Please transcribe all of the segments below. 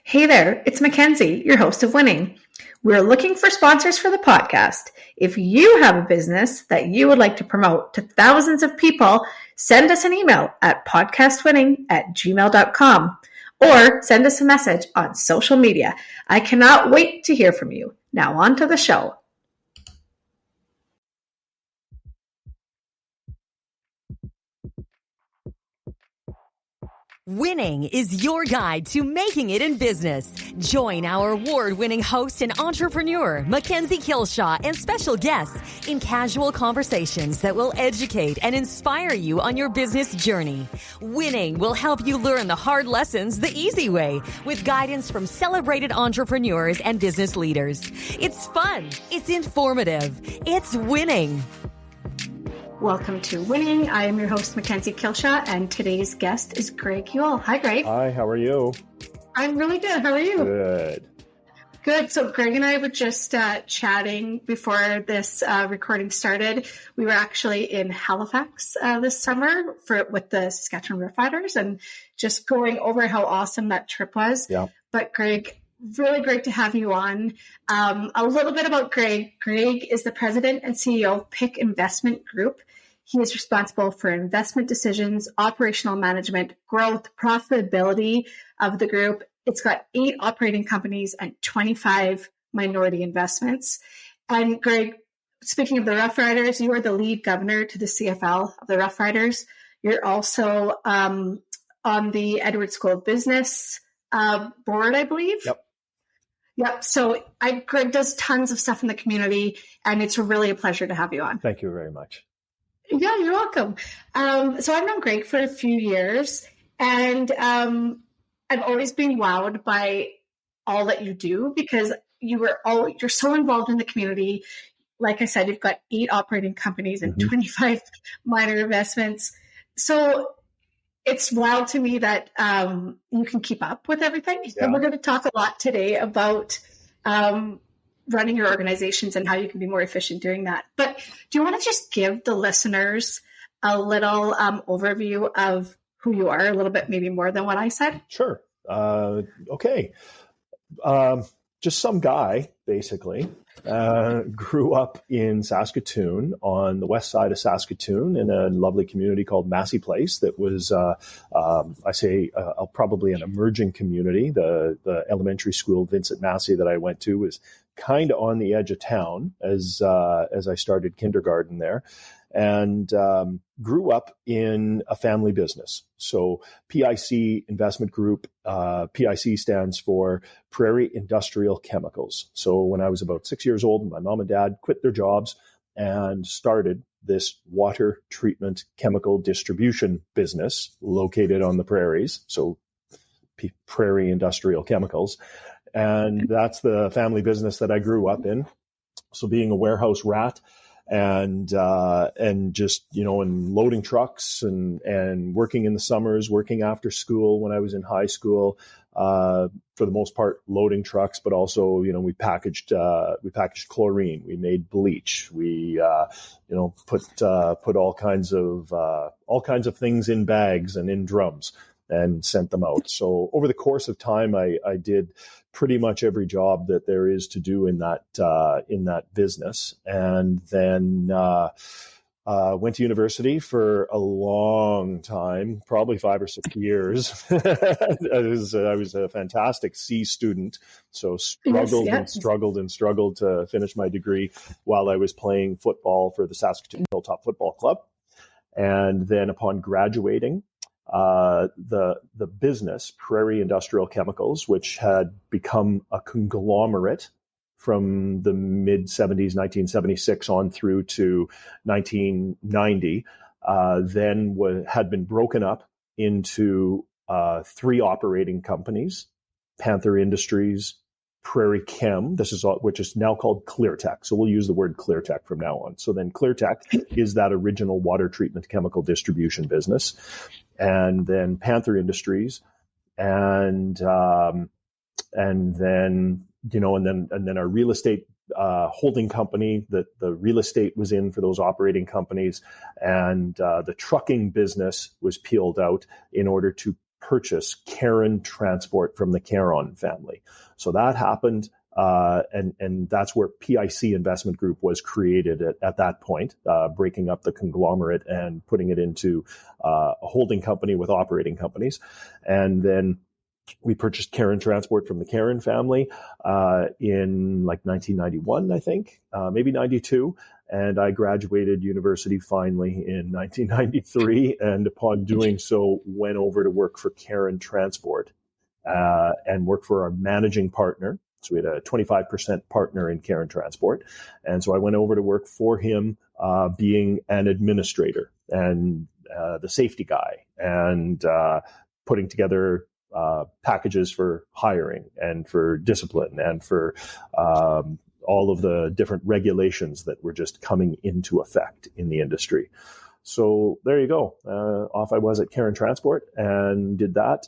Hey there, it's Mackenzie, your host of Winning. We're looking for sponsors for the podcast. If you have a business that you would like to promote to thousands of people, send us an email at podcastwinning@gmail.com or send us a message on social media. I cannot wait to hear from you. Now on to the show. Winning is your guide to making it in business. Join our award-winning host and entrepreneur, Mackenzie Kilshaw, and special guests in casual conversations that will educate and inspire you on your business journey. Winning will help you learn the hard lessons the easy way with guidance from celebrated entrepreneurs and business leaders. It's fun. It's informative. It's winning. Welcome to Winning. I am your host, Mackenzie Kilshaw, and today's guest is Greg Yuel. Hi, Greg. Hi, how are you? I'm really good. How are you? Good. Good. So Greg and I were just chatting before this recording started. We were actually in Halifax this summer with the Saskatchewan Roughriders and just going over how awesome that trip was. Yeah. But Greg, really great to have you on. A little bit about Greg. Greg is the president and CEO of PIC Investment Group. He is responsible for investment decisions, operational management, growth, profitability of the group. It's got 8 operating companies and 25 minority investments. And Greg, speaking of the Roughriders, you are the lead governor to the CFL of the Roughriders. You're also on the Edwards School of Business board, I believe. Yep. So Greg does tons of stuff in the community, and it's really a pleasure to have you on. Thank you very much. Yeah, you're welcome. So I've known Greg for a few years, and I've always been wowed by all that you do because you're so involved in the community. Like I said, you've got 8 operating companies and 25 minor investments. So it's wild to me that you can keep up with everything. Yeah. And we're going to talk a lot today about running your organizations and how you can be more efficient doing that. But do you want to just give the listeners a little overview of who you are, a little bit maybe more than what I said? Sure. Okay. Just some guy, basically. Grew up in Saskatoon, on the west side of Saskatoon, in a lovely community called Massey Place that was, probably an emerging community. The elementary school, Vincent Massey, that I went to was kind of on the edge of town as I started kindergarten there, and grew up in a family business. So PIC Investment Group, PIC stands for Prairie Industrial Chemicals. So when I was about 6 years old, my mom and dad quit their jobs and started this water treatment chemical distribution business located on the prairies. So Prairie Industrial Chemicals. And that's the family business that I grew up in. So being a warehouse rat and just, and loading trucks and working in the summers, working after school when I was in high school, for the most part, loading trucks, but also, we packaged chlorine, we made bleach, we, put all kinds of things in bags and in drums and sent them out. So over the course of time, I did pretty much every job that there is to do in that business, and then went to university for a long time, probably 5 or 6 years. I was a fantastic C student, so struggled to finish my degree while I was playing football for the Saskatoon Hilltop Football Club, and then upon graduating, the business, Prairie Industrial Chemicals, which had become a conglomerate from the mid-70s, 1976 on through to 1990, had been broken up into 3 operating companies: Panther Industries, Prairie Chem, which is now called ClearTech. So we'll use the word ClearTech from now on. So then ClearTech is that original water treatment chemical distribution business. And then Panther Industries, and then our real estate holding company that the real estate was in for those operating companies, and the trucking business was peeled out in order to purchase Caron Transport from the Caron family. So that happened. And that's where PIC Investment Group was created at that point, breaking up the conglomerate and putting it into a holding company with operating companies. And then we purchased Caron Transport from the Caron family in like 1991, I think, maybe 92. And I graduated university finally in 1993. And upon doing so, went over to work for Caron Transport and worked for our managing partner. So we had a 25% partner in Caron Transport. And so I went over to work for him, being an administrator and the safety guy and putting together packages for hiring and for discipline and for all of the different regulations that were just coming into effect in the industry. So there you go. Off I was at Caron Transport and did that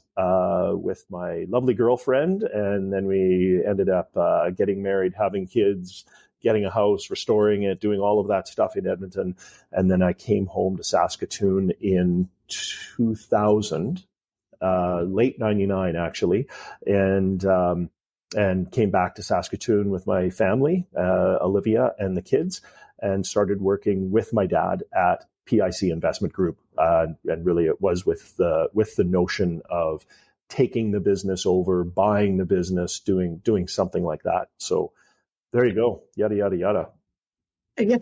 with my lovely girlfriend. And then we ended up getting married, having kids, getting a house, restoring it, doing all of that stuff in Edmonton. And then I came home to Saskatoon in 2000, late 99, actually. And came back to Saskatoon with my family, Olivia and the kids, and started working with my dad at PIC Investment Group, and really it was with the notion of taking the business over, buying the business, doing something like that. So there you go, yada yada yada. Yeah,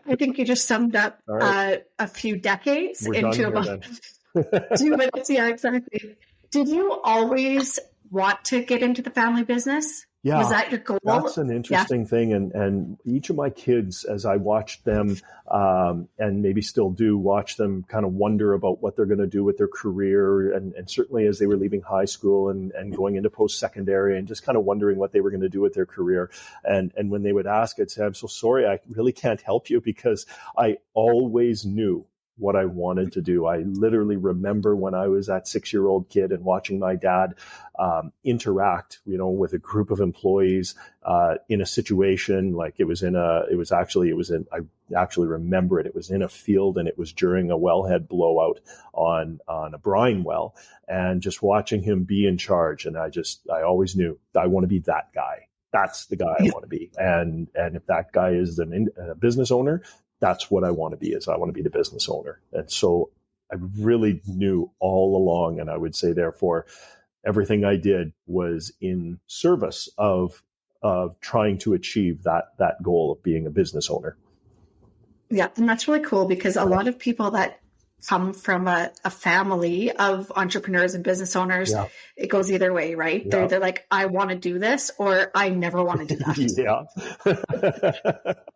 I think you just summed up a few decades into about 2 minutes. Yeah, exactly. Did you always want to get into the family business? Yeah, was that your goal? That's an interesting thing. And each of my kids, as I watched them, and maybe still do watch them kind of wonder about what they're going to do with their career. And certainly as they were leaving high school and going into post-secondary and just kind of wondering what they were going to do with their career. And when they would ask, I'd say, I'm so sorry, I really can't help you because I always knew what I wanted to do. I literally remember when I was that 6-year-old kid and watching my dad interact, with a group of employees in a situation like I actually remember it. It was in a field and it was during a wellhead blowout on a brine well, and just watching him be in charge. And I always knew I want to be that guy. That's the guy I want to be. And if that guy is a business owner, that's what I want to be. I want to be the business owner. And so I really knew all along. And I would say, therefore, everything I did was in service of trying to achieve that goal of being a business owner. Yeah. And that's really cool because a lot of people that come from a family of entrepreneurs and business owners, it goes either way, right? Yeah. They're like, I want to do this, or I never want to do that.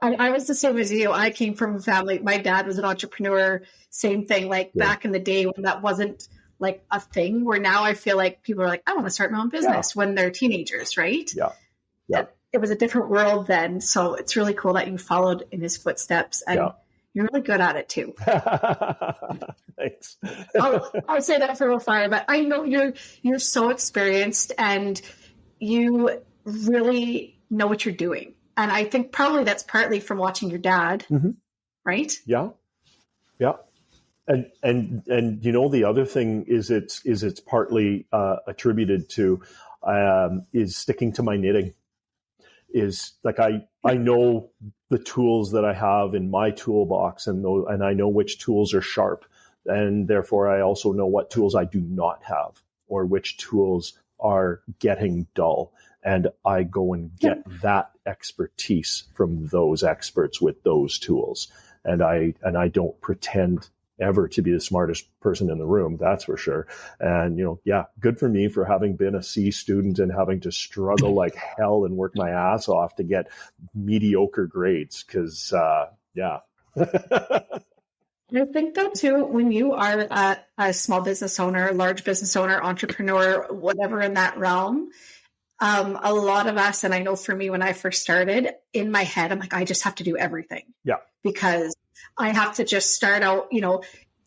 I was the same as you. I came from a family. My dad was an entrepreneur. Same thing. Back in the day when that wasn't like a thing, where now I feel like people are like, I want to start my own business when they're teenagers, right? Yeah. It was a different world then. So it's really cool that you followed in his footsteps, and you're really good at it too. Thanks. I'll say that for a fire, but I know you're so experienced and you really know what you're doing. And I think probably that's partly from watching your dad, right? Yeah. And the other thing is it's partly attributed to is sticking to my knitting. Is like I know the tools that I have in my toolbox, and I know which tools are sharp, and therefore I also know what tools I do not have, or which tools are getting dull, and I go and get that expertise from those experts with those tools, and I don't pretend ever to be the smartest person in the room, that's for sure. And, good for me for having been a C student and having to struggle like hell and work my ass off to get mediocre grades. Cause, I think though too, when you are a small business owner, large business owner, entrepreneur, whatever in that realm, a lot of us, and I know for me, when I first started, in my head, I'm like, I just have to do everything. Yeah. Because I have to just start out,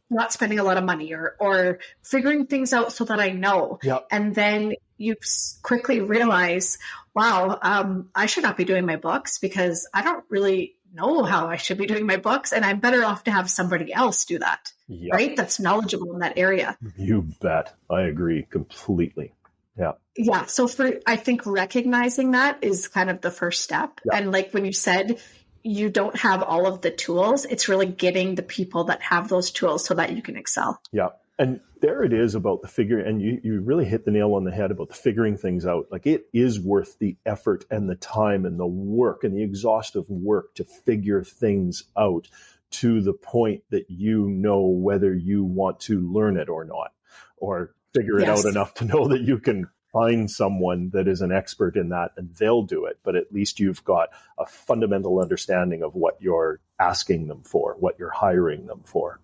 not spending a lot of money or figuring things out so that I know. Yep. And then you quickly realize, wow, I should not be doing my books because I don't really know how I should be doing my books, and I'm better off to have somebody else do that, Yep. right? That's knowledgeable in that area. You bet. I agree completely. Yeah. Yeah. So I think recognizing that is kind of the first step. Yeah. And like when you said, you don't have all of the tools, it's really getting the people that have those tools so that you can excel. Yeah. And there it is about the figure, and you really hit the nail on the head about the figuring things out. Like, it is worth the effort and the time and the work and the exhaustive work to figure things out to the point that you know whether you want to learn it or not, or figure it out enough to know that you can find someone that is an expert in that and they'll do it. But at least you've got a fundamental understanding of what you're asking them for, what you're hiring them for.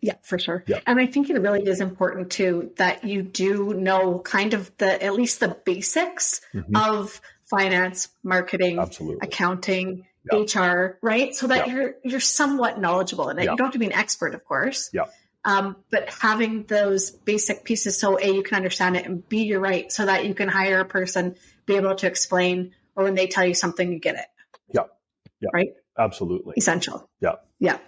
Yeah, for sure. Yeah. And I think it really is important too that you do know kind of at least the basics of finance, marketing, Absolutely. accounting, Yeah. HR, right? So that you're somewhat knowledgeable in it. Yeah. You don't have to be an expert, of course. Yeah. But having those basic pieces, so A, you can understand it, and B, you're right, so that you can hire a person, be able to explain, or when they tell you something, you get it. Yeah. Yeah. Right? Absolutely. Essential. Yeah. Yeah.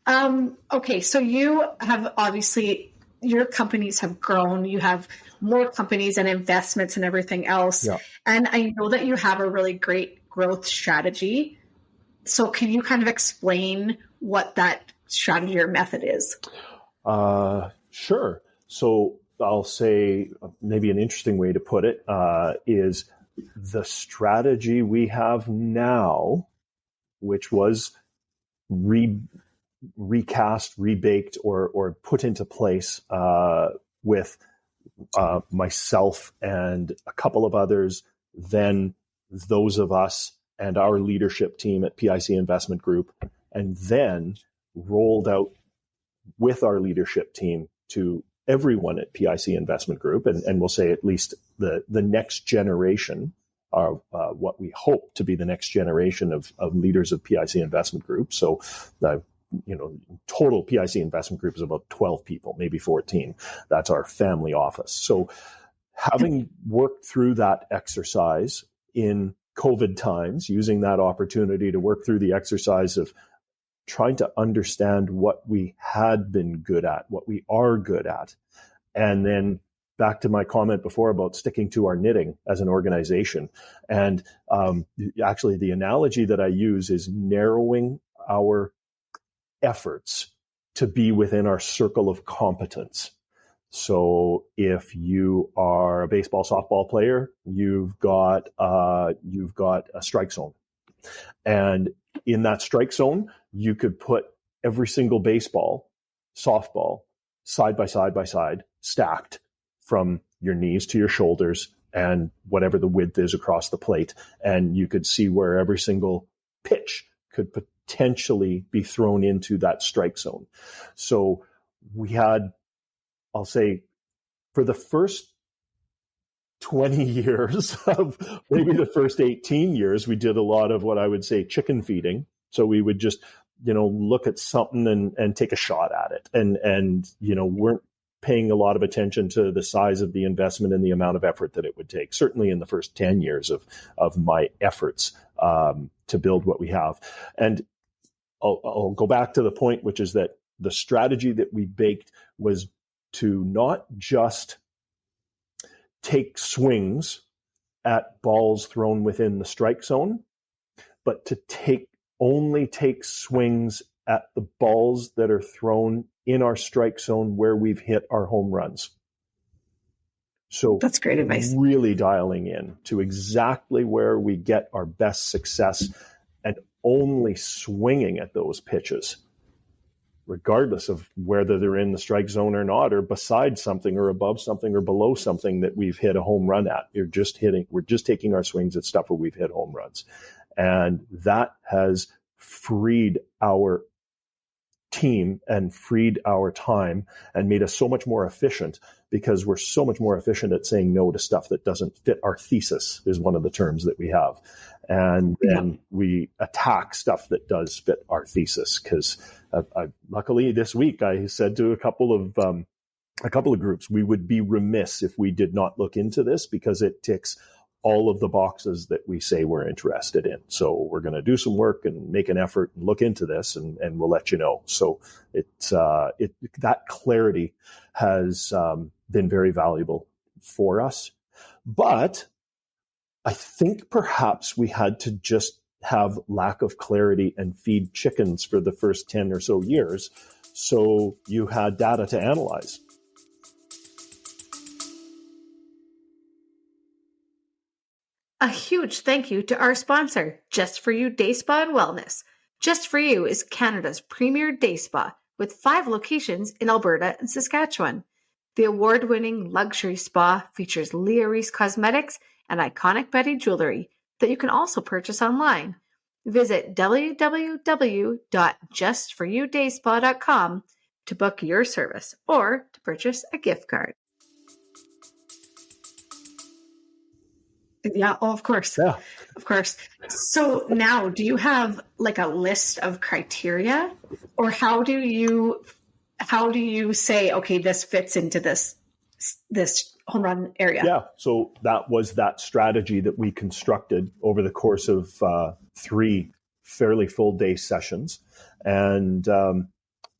Yeah. Okay. So you have obviously, your companies have grown. You have more companies and investments and everything else. Yeah. And I know that you have a really great growth strategy. So can you kind of explain what that strategy or method is? Sure. So I'll say maybe an interesting way to put it is the strategy we have now, which was recast, rebaked, or put into place with myself and a couple of others, then those of us and our leadership team at PIC Investment Group, and then rolled out with our leadership team to everyone at PIC Investment Group, and we'll say at least the next generation, what we hope to be the next generation of leaders of PIC Investment Group. So, total PIC Investment Group is about 12 people, maybe 14. That's our family office. So having worked through that exercise in COVID times, using that opportunity to work through the exercise of trying to understand what we had been good at, what we are good at, and then back to my comment before about sticking to our knitting as an organization. And actually, the analogy that I use is narrowing our efforts to be within our circle of competence. So if you are a baseball, softball player, you've got a strike zone. And in that strike zone, you could put every single baseball, softball, side by side, stacked from your knees to your shoulders and whatever the width is across the plate. And you could see where every single pitch could potentially be thrown into that strike zone. So we had, I'll say, for the first 20 years of maybe the first 18 years, we did a lot of what I would say chicken feeding. So we would just, look at something and take a shot at it and weren't paying a lot of attention to the size of the investment and the amount of effort that it would take, certainly in the first 10 years of my efforts to build what we have. And I'll go back to the point, which is that the strategy that we baked was to not just take swings at balls thrown within the strike zone, but to only take swings at the balls that are thrown in our strike zone where we've hit our home runs. So that's great advice. Really dialing in to exactly where we get our best success and only swinging at those pitches, regardless of whether they're in the strike zone or not, or beside something or above something or below something that we've hit a home run at. We're just taking our swings at stuff where we've hit home runs. And that has freed our team and freed our time and made us so much more efficient, because we're so much more efficient at saying no to stuff that doesn't fit our thesis, is one of the terms that we have. And then we attack stuff that does fit our thesis. Because luckily this week I said to a couple of groups, we would be remiss if we did not look into this, because it ticks all of the boxes that we say we're interested in. So we're going to do some work and make an effort and look into this, and we'll let you know. So that clarity has been very valuable for us. But I think perhaps we had to just have lack of clarity and feed chickens for the first 10 or so years. So you had data to analyze. A huge thank you to our sponsor, Just For You Day Spa and Wellness. Just For You is Canada's premier day spa with 5 locations in Alberta and Saskatchewan. The award-winning luxury spa features Leah Reese cosmetics and iconic Betty jewelry that you can also purchase online. Visit www.justforyoudayspa.com to book your service or to purchase a gift card. Yeah, oh, of course. Yeah. Of course. So now, do you have like a list of criteria, or how do you say, okay, this fits into this home run area? Yeah. So that was that strategy that we constructed over the course of 3 fairly full day sessions. And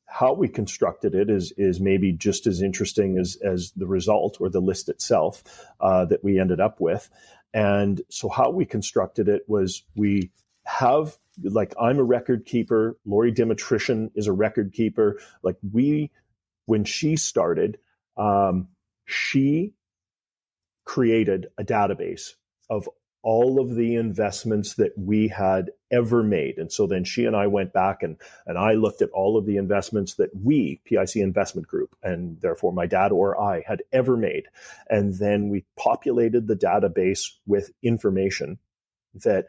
how we constructed it is maybe just as interesting as the result or the list itself that we ended up with. And so how we constructed it was, we have, like, I'm a record keeper. Lori Dimitrition is a record keeper. Like, when she started, she created a database of all of the investments that we had ever made. And so then she and I went back and I looked at all of the investments that we, PIC Investment Group, and therefore my dad or I, had ever made. And then we populated the database with information that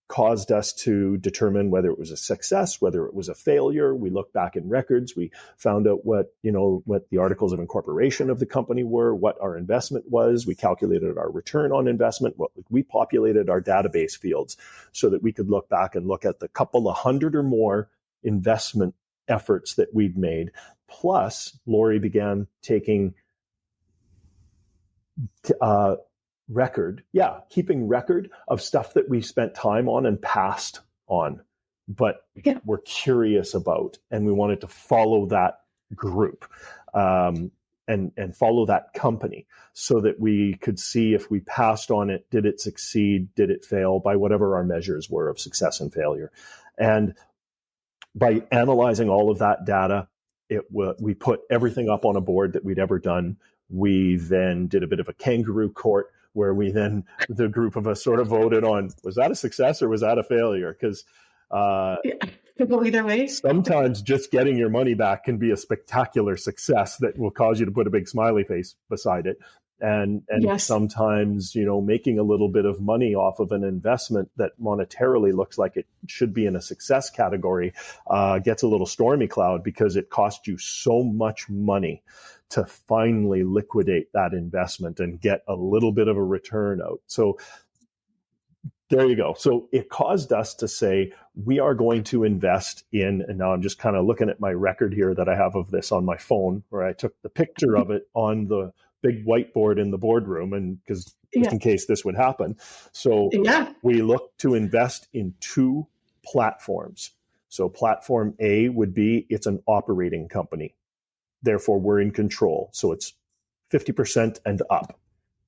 caused us to determine whether it was a success, whether it was a failure. We looked back in records. We found out what the articles of incorporation of the company were, what our investment was. We calculated our return on investment. We populated our database fields so that we could look back and look at the couple of hundred or more investment efforts that we'd made. Plus, Lori began taking keeping record of stuff that we spent time on and passed on, but we're curious about, and we wanted to follow that group and follow that company so that we could see if we passed on it, did it succeed, did it fail, by whatever our measures were of success and failure. And by analyzing all of that data, we put everything up on a board that we'd ever done. We then did a bit of a kangaroo court, where the group of us sort of voted on, was that a success or was that a failure? Because either way, sometimes just getting your money back can be a spectacular success that will cause you to put a big smiley face beside it. And yes, sometimes, making a little bit of money off of an investment that monetarily looks like it should be in a success category gets a little stormy cloud, because it cost you so much money to finally liquidate that investment and get a little bit of a return out. So there you go. So it caused us to say, we are going to invest in, and now I'm just kind of looking at my record here that I have of this on my phone, where I took the picture of it on the big whiteboard in the boardroom, and just in case this would happen. So we look to invest in 2 platforms. So platform A would be, it's an operating company. Therefore, we're in control. So it's 50% and up,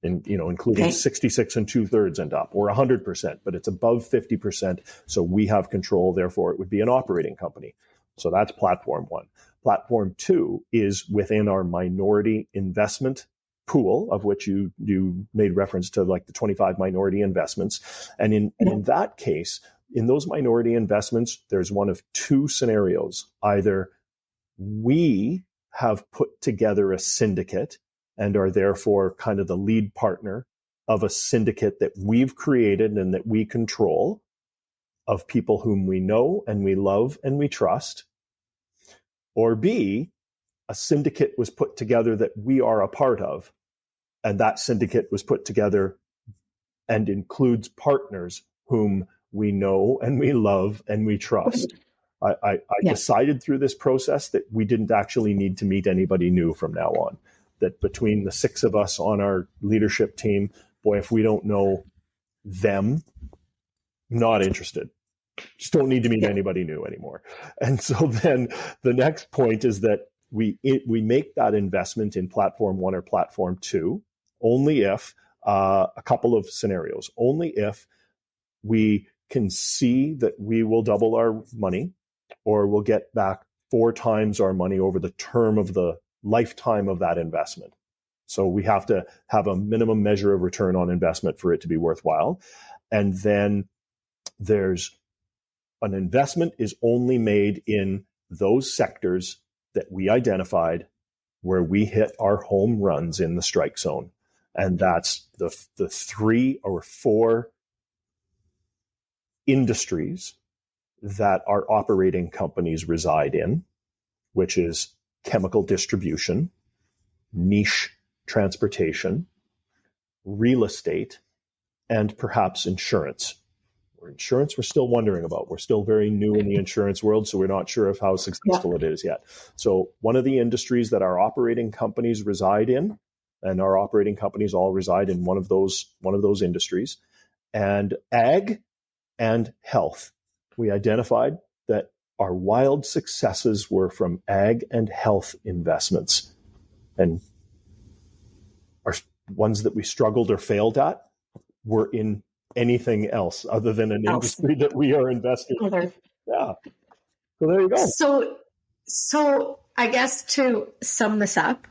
and including 66 and 2/3 and up, or 100%, but it's above 50%. So we have control. Therefore, it would be an operating company. So that's platform 1. Platform 2 is within our minority investment pool, of which you made reference to, like the 25 minority investments. And in that case, in those minority investments, there's one of 2 scenarios. Either we have put together a syndicate and are therefore kind of the lead partner of a syndicate that we've created and that we control, of people whom we know and we love and we trust. Or B, a syndicate was put together that we are a part of, and that syndicate was put together and includes partners whom we know and we love and we trust. I decided through this process that we didn't actually need to meet anybody new from now on. That between the 6 of us on our leadership team, boy, if we don't know them, not interested. Just don't need to meet anybody new anymore. And so then the next point is that we make that investment in platform 1 or platform 2 only if a couple of scenarios, only if we can see that we will double our money or we'll get back 4 times our money over the term of the lifetime of that investment. So we have to have a minimum measure of return on investment for it to be worthwhile. And then there's an investment is only made in those sectors that we identified where we hit our home runs in the strike zone. And that's the 3 or 4 industries that our operating companies reside in, which is chemical distribution, niche transportation, real estate, and perhaps insurance. Insurance, we're still wondering about. We're still very new in the insurance world, so we're not sure of how successful it is yet. So one of the industries that our operating companies reside in, and our operating companies all reside in one of those industries, and ag and health. We identified that our wild successes were from ag and health investments, and our ones that we struggled or failed at were in anything else other than an industry that we are invested in. Yeah. So there you go. So I guess to sum this up,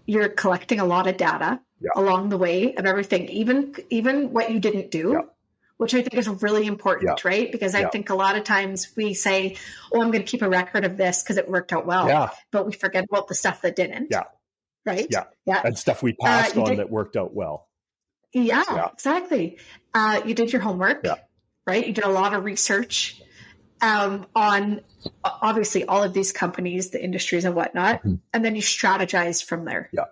you're collecting a lot of data along the way of everything, even what you didn't do, which I think is really important, right? Because I think a lot of times we say, oh, I'm going to keep a record of this because it worked out well, but we forget about the stuff that didn't. Yeah. Right? Yeah. And stuff we passed on that worked out well. Yeah, exactly. You did your homework, right? You did a lot of research on obviously all of these companies, the industries and whatnot, and then you strategize from there. Yeah.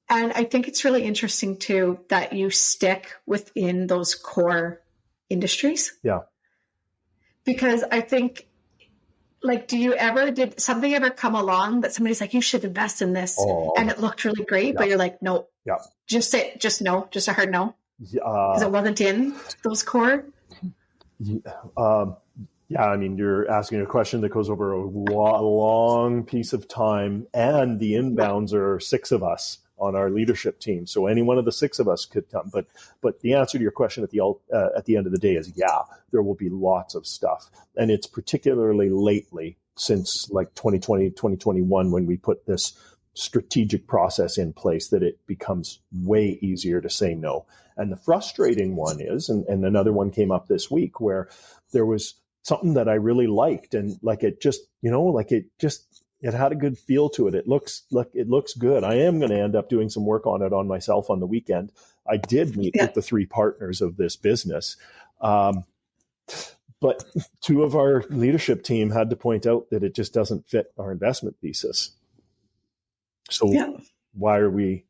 And I think it's really interesting too that you stick within those core industries. Yeah. Because I think, like, did something ever come along that somebody's like, you should invest in this, and it looked really great, but you're like, no. Yeah. Just a hard no. Because it wasn't in those core. I mean, you're asking a question that goes over a long piece of time, and the inbounds are 6 of us on our leadership team. So any one of the 6 of us could come. But the answer to your question at the end of the day is, there will be lots of stuff. And it's particularly lately, since like 2020, 2021, when we put this strategic process in place, that it becomes way easier to say no. And the frustrating one is, and another one came up this week, where there was something that I really liked, and like it just, it had a good feel to it. It looks good. I am going to end up doing some work on it on myself on the weekend. I did meet with the 3 partners of this business. But 2 of our leadership team had to point out that it just doesn't fit our investment thesis. So why are we,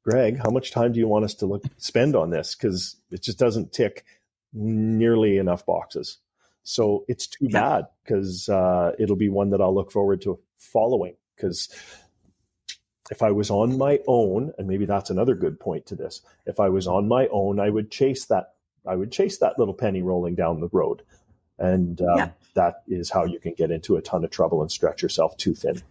Greg, how much time do you want us to spend on this? Because it just doesn't tick nearly enough boxes. So it's too bad, because it'll be one that I'll look forward to following. Because if I was on my own, and maybe that's another good point to this, if I was on my own, I would chase that little penny rolling down the road. And that is how you can get into a ton of trouble and stretch yourself too thin.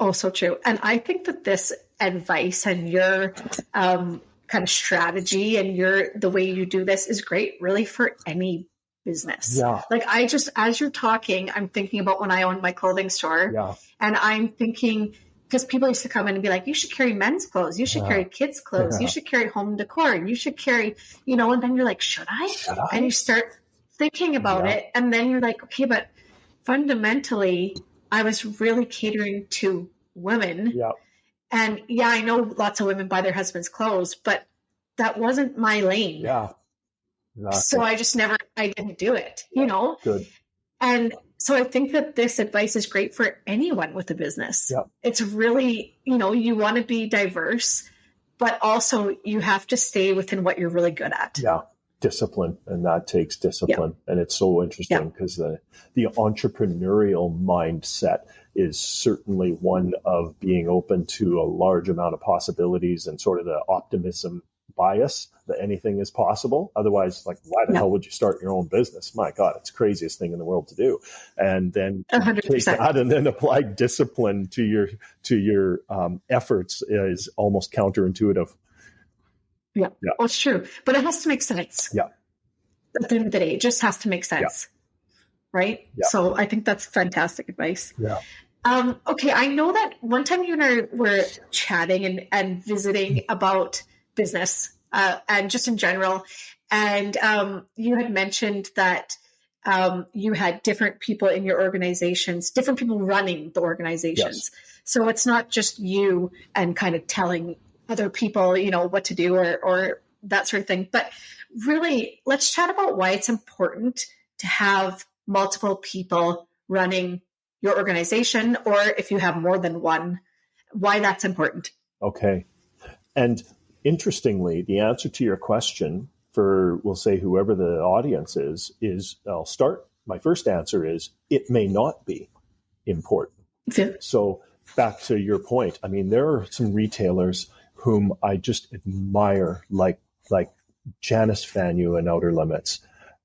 Oh, so true. And I think that this advice and your kind of strategy and the way you do this is great, really, for any business. Yeah. Like, as you're talking, I'm thinking about when I owned my clothing store. Yeah. And I'm thinking, because people used to come in and be like, you should carry men's clothes, you should carry kids' clothes, you should carry home decor, you should carry, and then you're like, should I? And you start thinking about it. And then you're like, okay, but fundamentally, I was really catering to women. Yeah. And I know lots of women buy their husband's clothes, but that wasn't my lane. Yeah. Exactly. So I didn't do it, Good. And so I think that this advice is great for anyone with a business. Yeah. It's really, you want to be diverse, but also you have to stay within what you're really good at. Yeah. discipline, and that takes discipline. And it's so interesting because the entrepreneurial mindset is certainly one of being open to a large amount of possibilities and sort of the optimism bias that anything is possible. Otherwise, like, why the hell would you start your own business? My God, it's the craziest thing in the world to do. And then 100%. take that and then apply discipline to your efforts is almost counterintuitive. Yeah. Well, it's true, but it has to make sense. Yeah. At the end of the day, it just has to make sense. Right. Yeah. So I think that's fantastic advice. Yeah. Okay. I know that one time you and I were chatting and visiting about business and just in general. And you had mentioned that you had different people in your organizations, different people running the organizations. Yes. So it's not just you and kind of telling other people, what to do or that sort of thing. But really, let's chat about why it's important to have multiple people running your organization, or if you have more than one, why that's important. Okay. And interestingly, the answer to your question for, we'll say, whoever the audience is I'll start. My first answer is it may not be important. Yeah. So back to your point, I mean, there are some retailers whom I just admire, like Janice Fanyu and Outer Limits.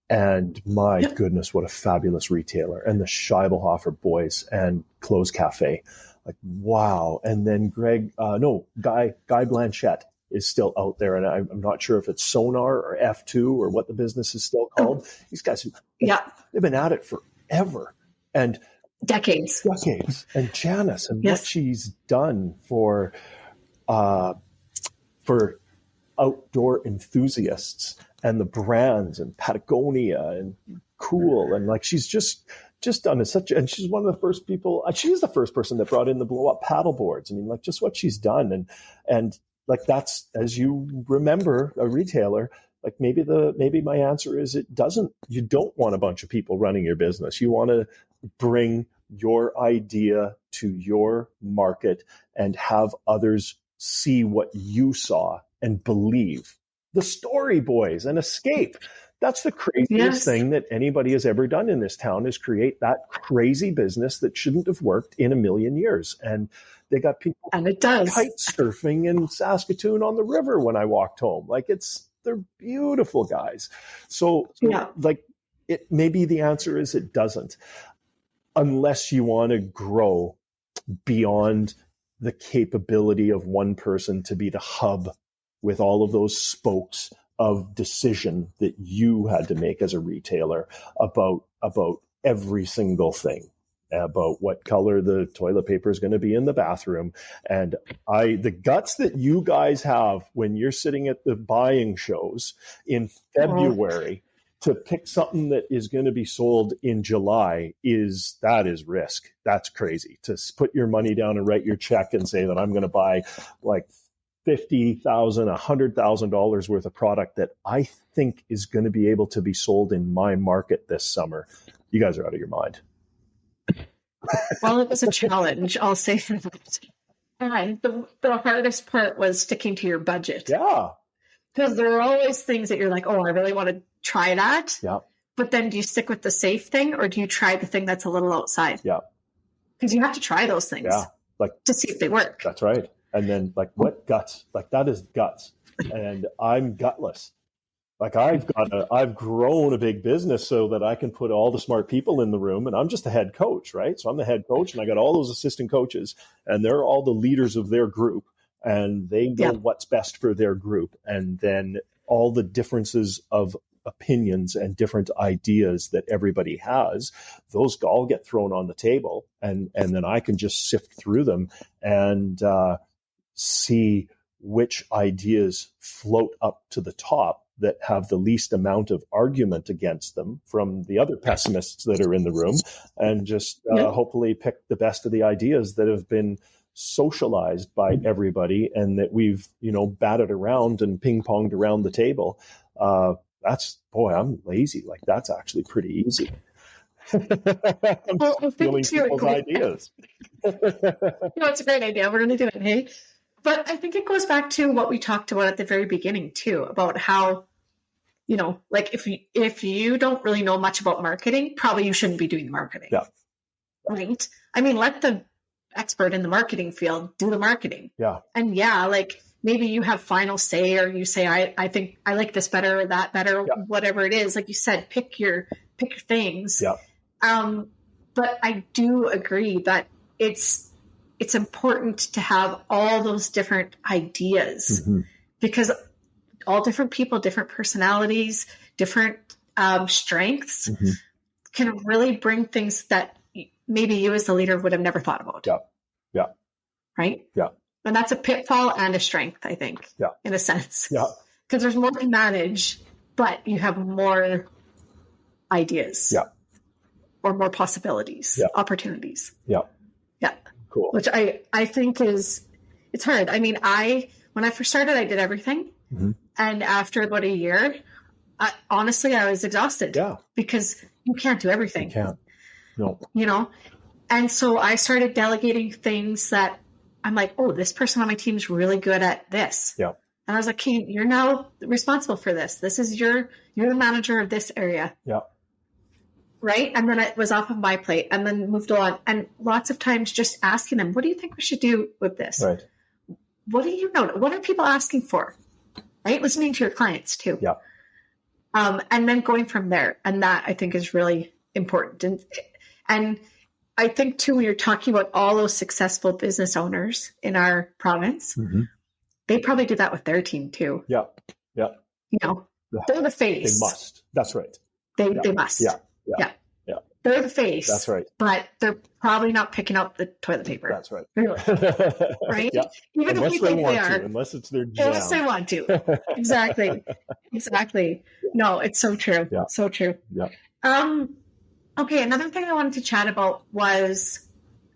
And my goodness, what a fabulous retailer. And the Scheibelhofer boys and Clothes Cafe. Like, wow. And then Guy Blanchette is still out there. And I'm not sure if it's Sonar or F2 or what the business is still called. These guys, they've been at it forever. And decades. And Janice and what she's done for outdoor enthusiasts and the brands and Patagonia and Cool. And like, she's just done and she's one of the first people, she's the first person that brought in the blow up paddle boards. I mean, like, just what she's done. And like, that's, as you remember, a retailer, like maybe my answer is you don't want a bunch of people running your business. You want to bring your idea to your market and have others see what you saw and believe. The Story Boys and Escape. That's the craziest thing that anybody has ever done in this town, is create that crazy business that shouldn't have worked in a million years. And they got people kite surfing in Saskatoon on the river when I walked home. Like, they're beautiful guys. So like, it maybe the answer is it doesn't, unless you want to grow beyond the capability of one person to be the hub with all of those spokes of decision that you had to make as a retailer about every single thing, about what color the toilet paper is going to be in the bathroom. And the guts that you guys have when you're sitting at the buying shows in February to pick something that is going to be sold in July is risk. That's crazy. To put your money down and write your check and say that I'm going to buy like $50,000, $100,000 worth of product that I think is going to be able to be sold in my market this summer. You guys are out of your mind. Well, it was a challenge, I'll say that. And the hardest part was sticking to your budget. Yeah. Because there are always things that you're like, oh, I really want to try that. Yeah. But then do you stick with the safe thing, or do you try the thing that's a little outside? Yeah. Because you have to try those things to see if they work. That's right. And then, like, what guts? Like, that is guts. And I'm gutless. Like, I've grown a big business so that I can put all the smart people in the room, and I'm just the head coach, right? So I'm the head coach, and I got all those assistant coaches, and they're all the leaders of their group, and they know what's best for their group. And then all the differences of opinions and different ideas that everybody has, those all get thrown on the table, and then I can just sift through them and see which ideas float up to the top that have the least amount of argument against them from the other pessimists that are in the room, and just hopefully pick the best of the ideas that have been socialized by everybody and that we've, batted around and ping-ponged around the table. I'm lazy. Like, that's actually pretty easy. I'm stealing people's ideas. It's a great idea. We're going to do it, hey? But I think it goes back to what we talked about at the very beginning, too, about how like if you don't really know much about marketing, probably you shouldn't be doing marketing. Yeah. Right. I mean, let the expert in the marketing field do the marketing. Yeah. And like maybe you have final say, or you say, I think I like this better or that better, yeah. whatever it is. Like you said, pick your things. Yeah. But I do agree that it's important to have all those different ideas, Mm-hmm. because all different people, different personalities, different strengths Mm-hmm. can really bring things that maybe you as the leader would have never thought about. Yeah. Yeah. Right? Yeah. And that's a pitfall and a strength, I think, yeah. in a sense. Yeah. Because there's more to manage, but you have more ideas. Yeah. Or more possibilities, yeah. opportunities. Yeah. Yeah. Cool. Which I think it's hard. I mean, when I first started, I did everything. Mm-hmm. And after about a year, honestly, I was exhausted. Yeah. Because you can't do everything. You can't. No. And so I started delegating things that I'm like, oh, this person on my team is really good at this. Yeah. And I was like, okay, you're now responsible for this. This is you're the manager of this area. Yeah. Right. And then it was off of my plate and then moved on. And lots of times just asking them, what do you think we should do with this? Right. What do you know? What are people asking for? Right. Listening to your clients too. Yeah. And then going from there. And that I think is really important. And I think too, when you're talking about all those successful business owners in our province, mm-hmm. they probably do that with their team too. Yeah. Yeah. They're the face. They must. That's right. They must. Yeah. Yeah. Yeah. They're the face. That's right. But they're probably not picking up the toilet paper. That's right. Really. Right? Yeah. Even unless if you think they are. Unless it's their jam. Unless they want to. Exactly. No, it's so true. Yeah. So true. Yeah. Okay, another thing I wanted to chat about was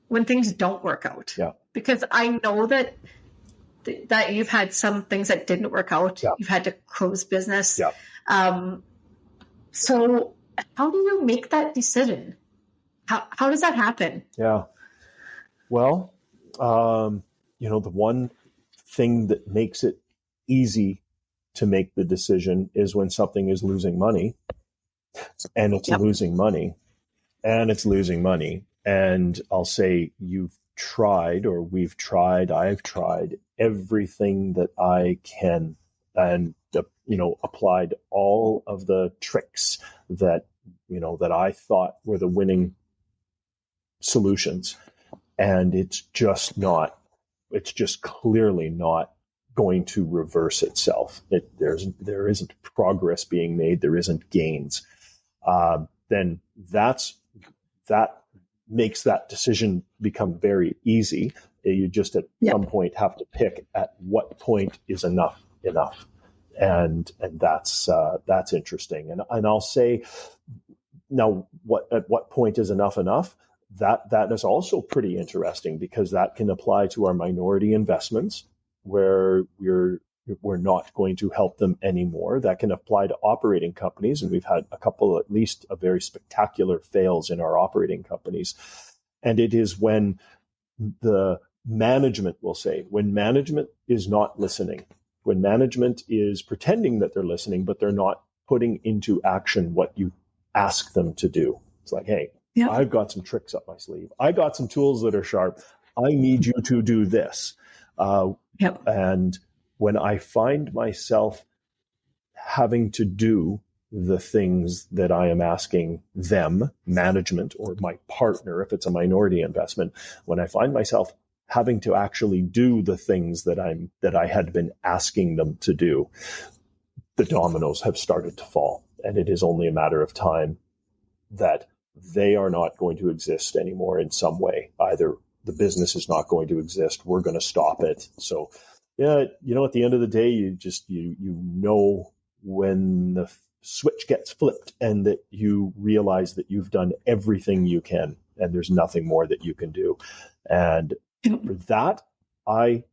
when things don't work out. Yeah. Because I know that you've had some things that didn't work out. Yeah. You've had to close business. Yeah. So how do you make that decision? How does that happen? Yeah. Well, the one thing that makes it easy to make the decision is when something is losing money, and it's losing money, and it's losing money. And I'll say you've tried, or we've tried, I've tried everything that I can, and applied all of the tricks that I thought were the winning solutions, and it's just clearly not going to reverse itself. There isn't progress being made. There isn't gains. Then that makes that decision become very easy. You just at some point have to pick at what point is enough, and that's interesting. And I'll say now, at what point is enough? That is also pretty interesting, because that can apply to our minority investments, where we're not going to help them anymore. That can apply to operating companies, and we've had a couple, at least, of very spectacular fails in our operating companies. And it is when the management will say, when management is not listening, when management is pretending that they're listening, but they're not putting into action what you ask them to do. It's like, hey, I've got some tricks up my sleeve. I got some tools that are sharp. I need you to do this. And when I find myself having to do the things that I am asking them, management or my partner, if it's a minority investment, when I find myself having to actually do the things that I had been asking them to do, the dominoes have started to fall. And it is only a matter of time that they are not going to exist anymore in some way. Either the business is not going to exist, we're going to stop it. So, at the end of the day, you know when the switch gets flipped, and that you realize that you've done everything you can, and there's nothing more that you can do. And for that, I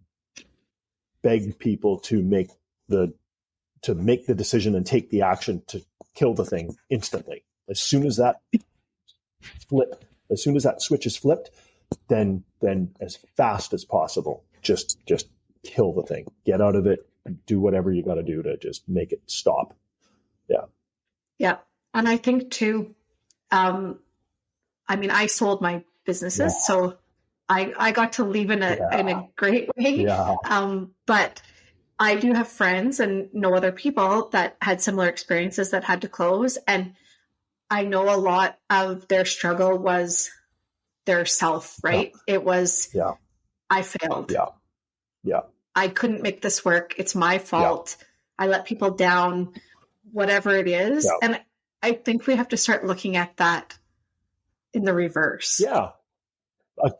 beg people to make the decision and take the action to kill the thing instantly. As soon as that switch is flipped, then as fast as possible, just kill the thing. Get out of it. Do whatever you got to do to just make it stop. Yeah. And I think too, I sold my businesses, so I got to leave in a great way. Yeah. But I do have friends and know other people that had similar experiences that had to close. And I know a lot of their struggle was their self, right? It was, I failed. Yeah. I couldn't make this work. It's my fault. I let people down, whatever it is. Yeah. And I think we have to start looking at that in the reverse. Yeah.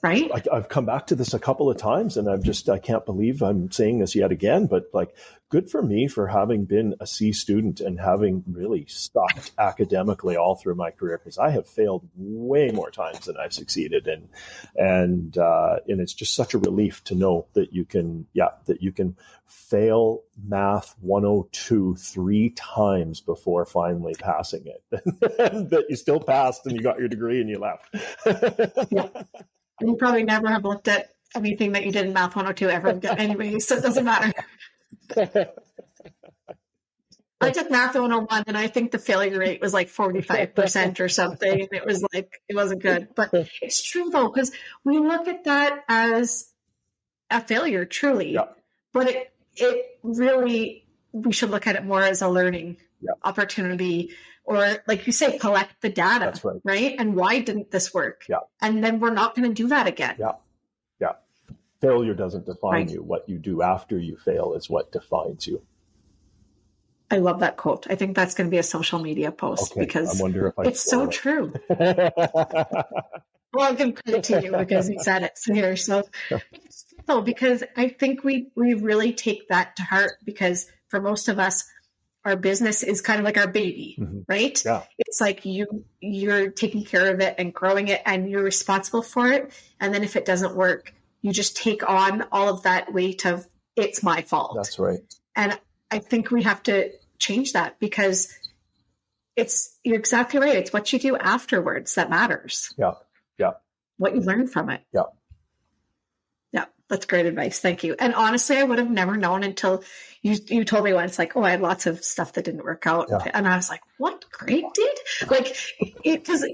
Right? I've come back to this a couple of times, and I can't believe I'm saying this yet again, but like, good for me for having been a C student and having really stuck academically all through my career, because I have failed way more times than I've succeeded. And it's just such a relief to know that you can fail math 102 3 times before finally passing it. And that you still passed and you got your degree and you left. Yeah. You probably never have looked at anything that you did in Math 102 ever again anyway, so it doesn't matter. I took Math 101 and I think the failure rate was like 45% or something. And it was like, it wasn't good. But it's true though, because we look at that as a failure, truly. Yeah. But it really, we should look at it more as a learning opportunity. Or like you say, collect the data. That's right. Right? And why didn't this work? Yeah. And then we're not going to do that again. Yeah. Yeah. Failure doesn't define you. What you do after you fail is what defines you. I love that quote. I think that's going to be a social media post because I wonder if it's so true. Well, I'll give credit to you because you said it here. So it's true though, because I think we really take that to heart, because for most of us, our business is kind of like our baby, right? Yeah. It's like you're taking care of it and growing it and you're responsible for it. And then if it doesn't work, you just take on all of that weight of it's my fault. That's right. And I think we have to change that, because you're exactly right. It's what you do afterwards that matters. Yeah. Yeah. What you learn from it. Yeah. Yeah. That's great advice. Thank you. And honestly, I would have never known until you told me once, like, oh, I had lots of stuff that didn't work out. Yeah. And I was like, what Greg did? Like, because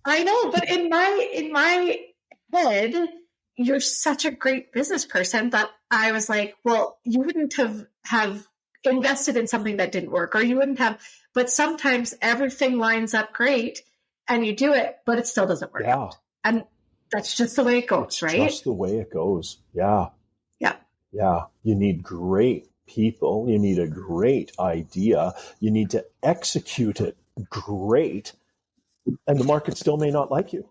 I know, but in my head, you're such a great business person that I was like, well, you wouldn't have invested in something that didn't work, or you wouldn't have, but sometimes everything lines up great and you do it, but it still doesn't work out. And that's just the way it goes, right? Just the way it goes. Yeah. Yeah. Yeah. You need great people. You need a great idea. You need to execute it great. And the market still may not like you.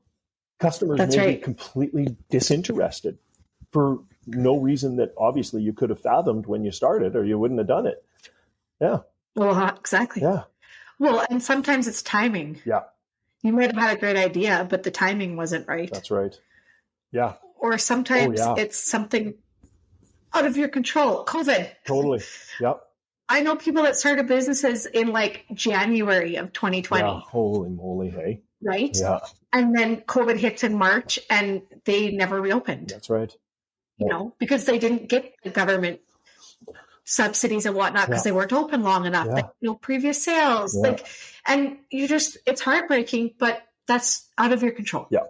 Customers may be completely disinterested for no reason that obviously you could have fathomed when you started, or you wouldn't have done it. Yeah. Well, exactly. Yeah. Well, and sometimes it's timing. Yeah. You might have had a great idea, but the timing wasn't right. That's right. Yeah. Or sometimes it's something out of your control. COVID. Totally. Yep. I know people that started businesses in like January of 2020. Yeah. Holy moly, hey. Right? Yeah. And then COVID hits in March and they never reopened. That's right. You know, because they didn't get the government subsidies and whatnot because they weren't open long enough. Yeah. Like, previous sales. Yeah. Like, and it's heartbreaking, but that's out of your control. Yeah.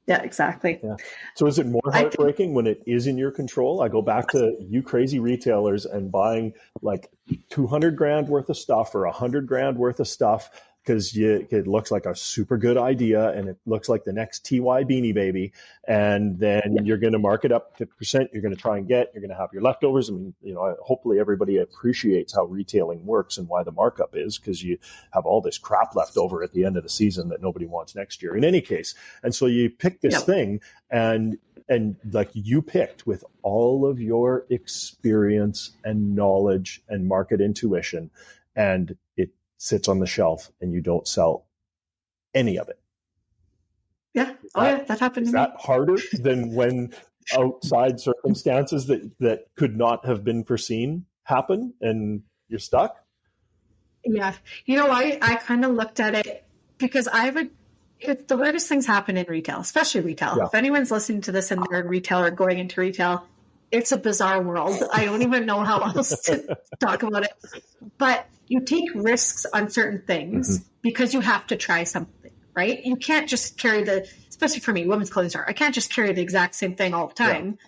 Yeah, exactly. Yeah. So is it more heartbreaking when it is in your control? I go back to you crazy retailers and buying like 200 grand worth of stuff or 100 grand worth of stuff because it looks like a super good idea and it looks like the next TY Beanie Baby. And then you're going to mark it up 50%. You're going to try and you're going to have your leftovers. I mean, hopefully everybody appreciates how retailing works and why the markup is, because you have all this crap left over at the end of the season that nobody wants next year in any case. And so you pick this thing and like you picked with all of your experience and knowledge and market intuition, and it sits on the shelf and you don't sell any of it. Yeah. That happened to me. Is that harder than when outside circumstances that could not have been foreseen happen and you're stuck? Yeah. I kind of looked at it because the weirdest things happen in retail, especially retail. Yeah. If anyone's listening to this and they're in retail or going into retail, it's a bizarre world. I don't even know how else to talk about it. But you take risks on certain things because you have to try something, right? You can't just carry especially for me, women's clothing store, I can't just carry the exact same thing all the time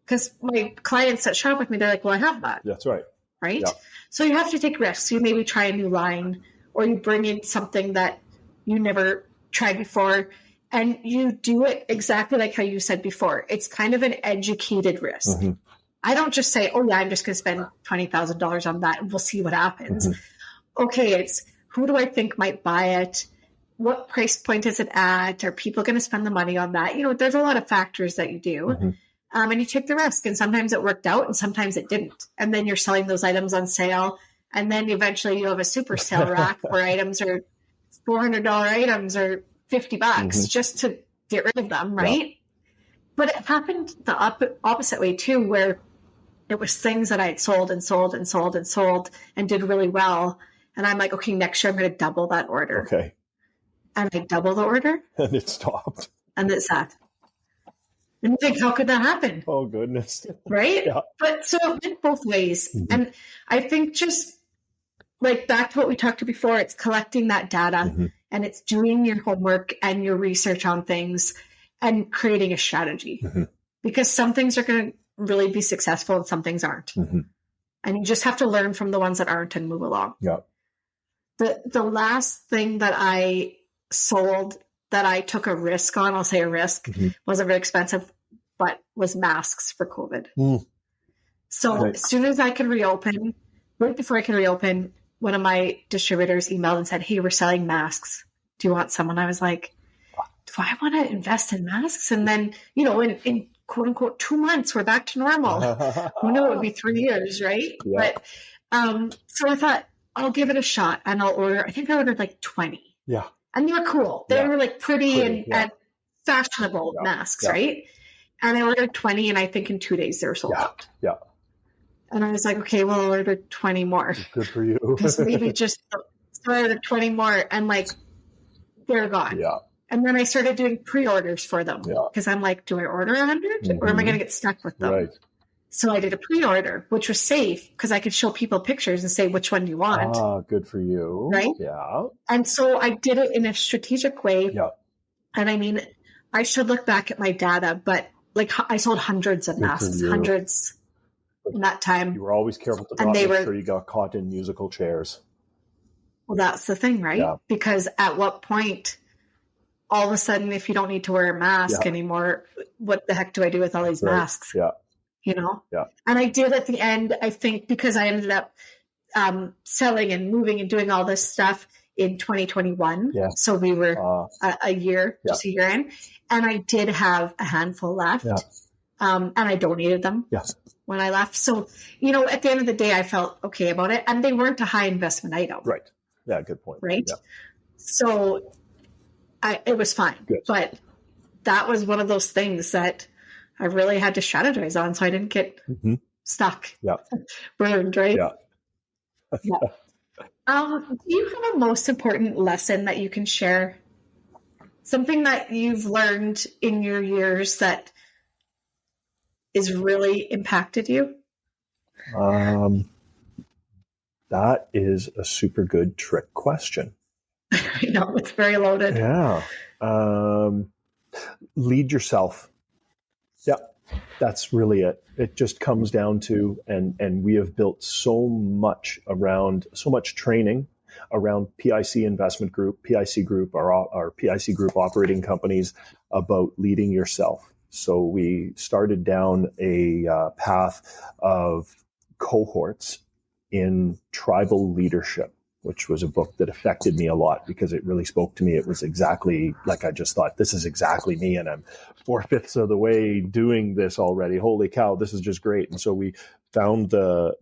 because my clients that shop with me, they're like, well, I have that. That's right. Right? Yeah. So you have to take risks. You maybe try a new line or you bring in something that you never tried before. And you do it exactly like how you said before. It's kind of an educated risk. I don't just say, oh, yeah, I'm just going to spend $20,000 on that and we'll see what happens. Okay, it's who do I think might buy it? What price point is it at? Are people going to spend the money on that? There's a lot of factors that you do. And you take the risk. And sometimes it worked out and sometimes it didn't. And then you're selling those items on sale. And then eventually you have a super sale rack where items are $400 items or $50 just to get rid of them, right? Yeah. But it happened the opposite way too, where it was things that I had sold and sold and sold and sold and did really well. And I'm like, okay, next year I'm going to double that order. Okay. And I double the order. And it stopped. And it sat. And you think, how could that happen? Oh, goodness. Right? Yeah. But so it went both ways. And I think just like back to what we talked to before, it's collecting that data and it's doing your homework and your research on things and creating a strategy because some things are going to really be successful and some things aren't. And you just have to learn from the ones that aren't and move along. Yeah. The last thing that I sold that I took a risk on, I'll say a risk, wasn't very expensive, but was masks for COVID. So as soon as I could reopen, right before I could reopen, one of my distributors emailed and said, hey, we're selling masks. Do you want some? And I was like, do I want to invest in masks? And then, in quote unquote 2 months, we're back to normal. Who knew it would be 3 years, right? Yeah. But so I thought, I'll give it a shot and I'll order. I think I ordered like 20. Yeah. And they were cool. They were like pretty and fashionable masks, right? And I ordered 20 and I think in 2 days they were sold out. Yeah. And I was like, okay, well, I'll order 20 more. Good for you. Because maybe just so I ordered 20 more and like they're gone. Yeah. And then I started doing pre-orders for them because I'm like, do I order 100 or am I going to get stuck with them? Right. So I did a pre-order, which was safe because I could show people pictures and say, which one do you want? Ah, good for you. Right? Yeah. And so I did it in a strategic way. Yeah. And I mean, I should look back at my data, but like I sold hundreds of masks, hundreds in that time. You were always careful to not make sure you got caught in musical chairs. Well, that's the thing, right? Yeah. Because at what point, all of a sudden, if you don't need to wear a mask anymore, what the heck do I do with all these masks? Yeah. Yeah. And I did at the end, I think, because I ended up selling and moving and doing all this stuff in 2021. Yeah. So we were a year, just a year in. And I did have a handful left. Yeah. And I donated them when I left. So, at the end of the day, I felt okay about it. And they weren't a high investment item. Right. Yeah, good point. Right. Yeah. So it was fine. Good. But that was one of those things that I really had to strategize on so I didn't get stuck. Yeah. Burned, right? Yeah. Do you have a most important lesson that you can share? Something that you've learned in your years that is really impacted you? That is a super good trick question. I know, it's very loaded. Yeah. Lead yourself. Yeah, that's really it. It just comes down to, and we have built so much training around PIC Investment Group, PIC Group, our PIC Group operating companies about leading yourself. So we started down a path of cohorts in tribal leadership, which was a book that affected me a lot because it really spoke to me. It was exactly like I just thought, this is exactly me, and I'm 4/5 of the way doing this already. Holy cow, this is just great. And so we found the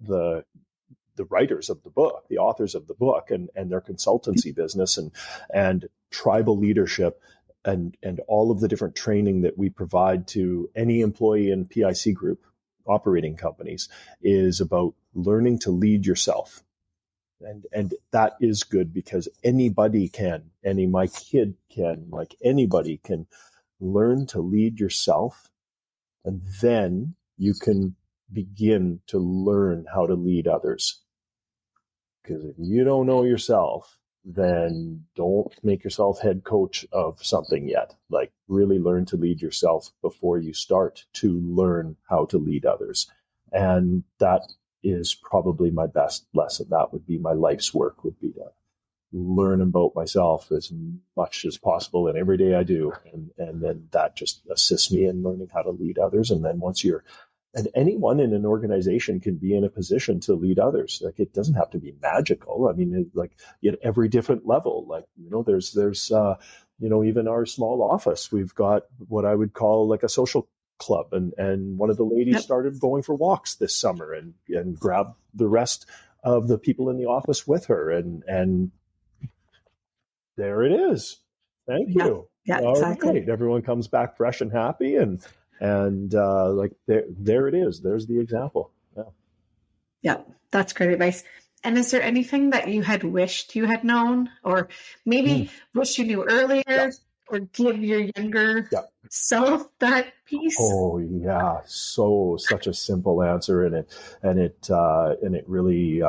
writers of the book, the authors of the book, and their consultancy business and tribal leadership and all of the different training that we provide to any employee in PIC Group operating companies is about learning to lead yourself. And that is good because anybody can, my kid can, like anybody can learn to lead yourself. And then you can begin to learn how to lead others. Because if you don't know yourself, then don't make yourself head coach of something yet. Like, really learn to lead yourself before you start to learn how to lead others. And that is probably my best lesson. That would be my life's work, would be to learn about myself as much as possible in every day I do. And then that just assists me in learning how to lead others. And then and anyone in an organization can be in a position to lead others. Like, it doesn't have to be magical. I mean, like, at every different level, like, there's even our small office, we've got what I would call like a social club. And one of the ladies started going for walks this summer and grabbed the rest of the people in the office with her. And there it is. Thank you. Yeah, all exactly. right. Everyone comes back fresh and happy, and like, there it is. There's the example. Yeah, that's great advice. And is there anything that you had wished you had known, or maybe wish you knew earlier, or give your younger self that piece? Oh yeah, such a simple answer, and it really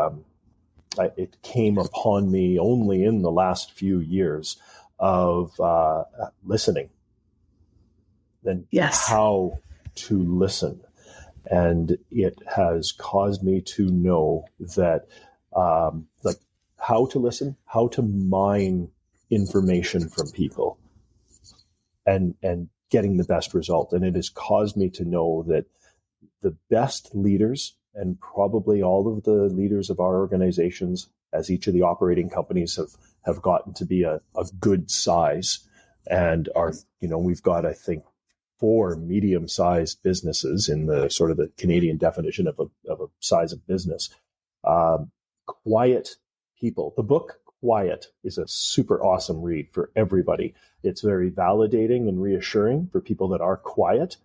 it came upon me only in the last few years of listening, and how to listen. And it has caused me to know that, like, how to listen, how to mine information from people, and getting the best result. And it has caused me to know that the best leaders, and probably all of the leaders of our organizations, as each of the operating companies have gotten to be a good size, and are, we've got, I think, 4 medium-sized businesses in the sort of the Canadian definition of a size of business. Quiet people. The book Quiet is a super awesome read for everybody. It's very validating and reassuring for people that are quiet,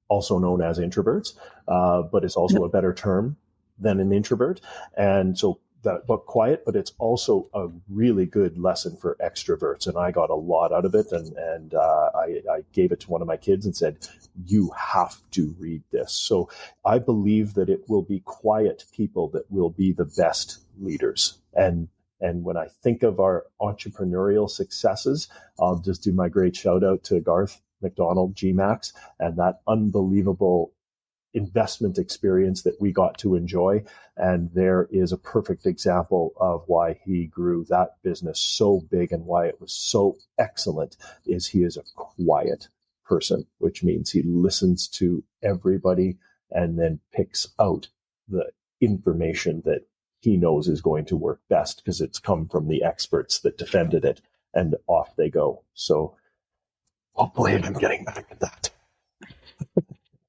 also known as introverts, but it's also a better term than an introvert. And so that book Quiet, but it's also a really good lesson for extroverts. And I got a lot out of it. And I gave it to one of my kids and said, you have to read this. So I believe that it will be quiet people that will be the best leaders. And when I think of our entrepreneurial successes, I'll just do my great shout out to Garth McDonald, GMAX, and that unbelievable investment experience that we got to enjoy. And there is a perfect example of why he grew that business so big and why it was so excellent. Is he is a quiet person, which means he listens to everybody and then picks out the information that he knows is going to work best because it's come from the experts that defended it, and off they go. So hopefully I'm getting back at that.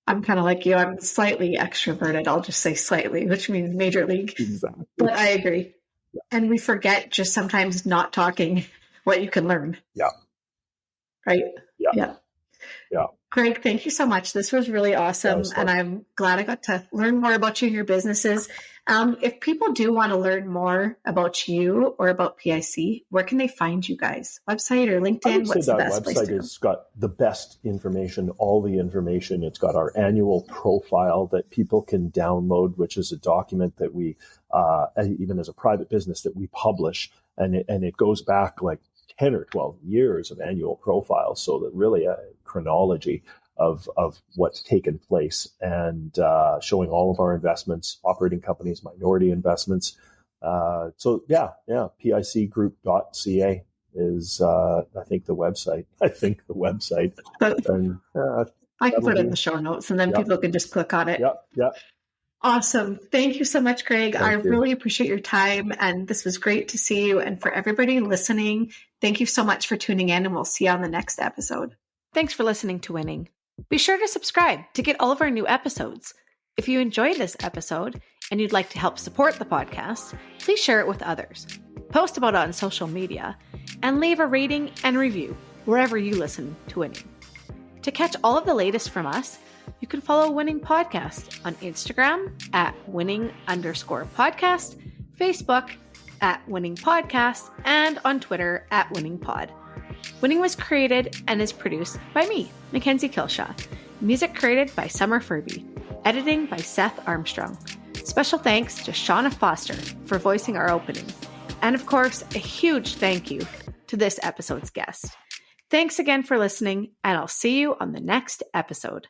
I'm kind of like you. I'm slightly extroverted. I'll just say slightly, which means major league. Exactly. But I agree. Yeah. And we forget just sometimes not talking what you can learn. Yeah. Right? Yeah. Greg, thank you so much. This was really awesome. And I'm glad I got to learn more about you and your businesses. If people do want to learn more about you or about PIC, where can they find you guys? Website or LinkedIn? What's the best place to go? Website has got the best information, all the information. It's got our annual profile that people can download, which is a document that we, even as a private business, that we publish. And it goes back like 10 or 12 years of annual profiles. So that really a chronology of what's taken place, and showing all of our investments, operating companies, minority investments. PICgroup.ca is, I think the website. And, I can put it in the show notes, and then people can just click on it. Yeah. Awesome. Thank you so much, Greg. I really appreciate your time, and this was great to see you. And for everybody listening, thank you so much for tuning in, and we'll see you on the next episode. Thanks for listening to Winning. Be sure to subscribe to get all of our new episodes. If you enjoyed this episode and you'd like to help support the podcast, please share it with others, post about it on social media, and leave a rating and review wherever you listen to Winning. To catch all of the latest from us, you can follow Winning Podcast on Instagram at winning_podcast, Facebook at Winning Podcast, and on Twitter at Winning Pod. Winning was created and is produced by me, Mackenzie Kilshaw. Music created by Summer Furby. Editing by Seth Armstrong. Special thanks to Shauna Foster for voicing our opening. And of course, a huge thank you to this episode's guest. Thanks again for listening, and I'll see you on the next episode.